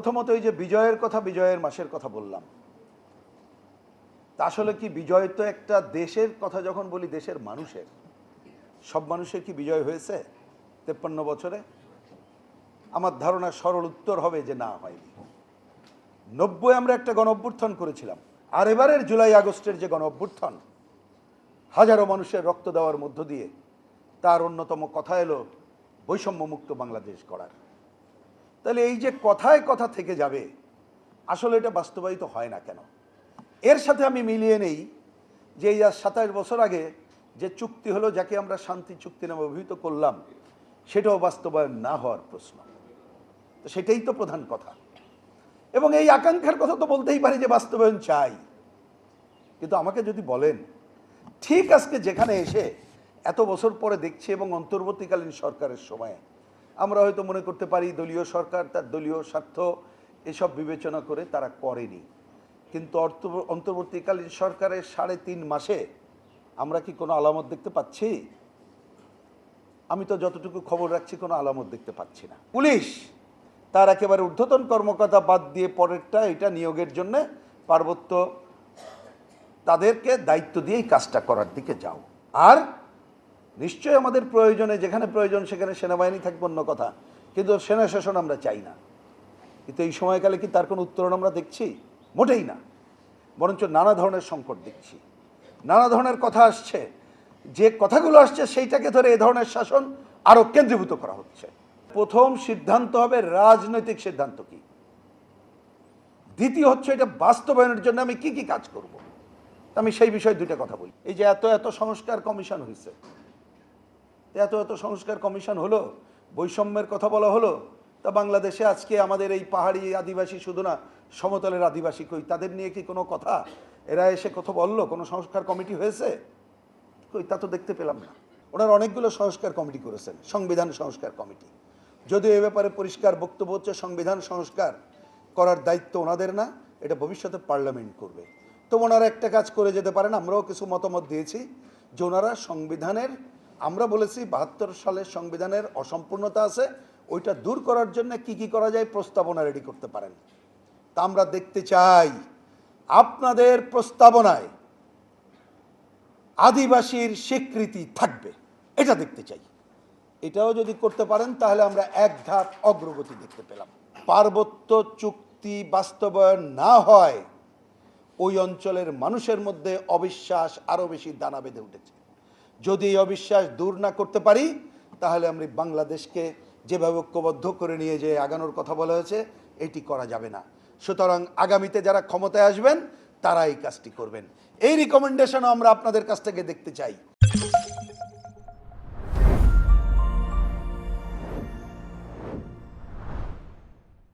প্রথমত এই যে বিজয়ের কথা, বিজয়ের মাসের কথা বললাম, তা আসলে কি বিজয় তো একটা দেশের কথা যখন বলি, দেশের মানুষের, সব মানুষের কি বিজয় হয়েছে 53 বছরে? আমার ধারণা সরল উত্তর হবে যে না, হয়নি। 90 আমরা একটা গণ অভ্যুত্থান করেছিলাম, আর এবারের জুলাই আগস্টের যে গণ অভ্যুত্থান, হাজারো মানুষের রক্ত দেওয়ার মধ্য দিয়ে তার অন্যতম কথা এলো বৈষম্যমুক্ত বাংলাদেশ গড়ার। তাহলে এই যে কথায় কথা থেকে যাবে, আসলে এটা বাস্তবায়িত হয় না কেন? এর সাথে আমি মিলিয়ে নেই যে এই 27 বছর আগে যে চুক্তি হলো, যাকে আমরা শান্তি চুক্তি নামে অভিহিত করলাম, সেটাও বাস্তবায়ন না হওয়ার প্রশ্ন। তো সেটাই তো প্রধান কথা। এবং এই আকাঙ্ক্ষার কথা তো বলতেই পারি যে বাস্তবায়ন চাই, কিন্তু আমাকে যদি বলেন ঠিক আজকে যেখানে এসে এত বছর পরে দেখছি, এবং অন্তর্বর্তীকালীন সরকারের সময়ে আমরা হয়তো মনে করতে পারি দলীয় সরকার তার দলীয় স্বার্থ এসব বিবেচনা করে তারা করেনি, কিন্তু অন্তর্বর্তীকালীন সরকারের 3.5 মাসে আমরা কি কোনো আলামত দেখতে পাচ্ছি? আমি তো যতটুকু খবর রাখছি কোনো আলামত দেখতে পাচ্ছি না। পুলিশ তার একেবারে ঊর্ধ্বতন কর্মকর্তা বাদ দিয়ে পরেরটা, এটা নিয়োগের জন্য পার্বত্য তাদেরকে দায়িত্ব দিয়েই কাজটা করার দিকে যাও। আর নিশ্চয়ই আমাদের প্রয়োজনে, যেখানে প্রয়োজন সেখানে সেনাবাহিনী থাকবে অন্য কথা, কিন্তু সেনা শাসন আমরা চাই না। কিন্তু এই সময়কালে কি তার কোনো উত্তরণ আমরা দেখছি? মোটেই না, বরঞ্চ নানা ধরনের সংকট দেখছি, নানা ধরনের কথা আসছে। যে কথাগুলো আসছে সেইটাকে ধরে এ ধরনের শাসন আরো কেন্দ্রীভূত করা হচ্ছে। প্রথম সিদ্ধান্ত হবে রাজনৈতিক সিদ্ধান্ত কি, দ্বিতীয় হচ্ছে এটা বাস্তবায়নের জন্য আমি কি কি কাজ করব। আমি সেই বিষয়ে দুইটা কথা বলি। এই যে এত এত সংস্কার কমিশন হয়েছে, এত এত সংস্কার কমিশন হলো, বৈষম্যের কথা বলা হলো, তা বাংলাদেশে আজকে আমাদের এই পাহাড়ি আদিবাসী, শুধু না সমতলের আদিবাসী, কই তাদের নিয়ে কি কোনো কথা এরা এসে কথা বললো? কোনো সংস্কার কমিটি হয়েছে? কই তা তো দেখতে পেলাম না। ওনারা অনেকগুলো সংস্কার কমিটি করেছেন, সংবিধান সংস্কার কমিটি, যদিও এ ব্যাপারে পরিষ্কার বক্তব্য হচ্ছে সংবিধান সংস্কার করার দায়িত্ব ওনাদের না, এটা ভবিষ্যতে পার্লামেন্ট করবে। তো ওনারা একটা কাজ করে যেতে পারেন, আমরাও কিছু মতামত দিয়েছি যে ওনারা সংবিধানের, আমরা বলেছি 72 সালের সংবিধানের অসম্পূর্ণতা আছে, ওইটা দূর করার জন্য কি কি করা যায় প্রস্তাবনা রেডি করতে পারেন। তা আমরা দেখতে চাই আপনাদের প্রস্তাবনায় আদিবাসীর স্বীকৃতি থাকবে, এটা দেখতে চাই। এটাও যদি করতে পারেন তাহলে আমরা এক ধাপ অগ্রগতি দেখতে পেলাম। পার্বত্য চুক্তি বাস্তবায়ন না হয় ওই অঞ্চলের মানুষের মধ্যে অবিশ্বাস আরো বেশি দানা বেঁধে উঠেছে। যদি এই অবিশ্বাস দূর না করতে পারি, তাহলে আমরা বাংলাদেশকে যেভাবে ঐক্যবদ্ধ করে নিয়ে যে আগানোর কথা বলা হয়েছে, এটি করা যাবে না। সুতরাং আগামীতে যারা ক্ষমতায় আসবেন তারা এই কাজটি করবেন, এই রিকমেন্ডেশনও আমরা আপনাদের কাছ থেকে দেখতে চাই।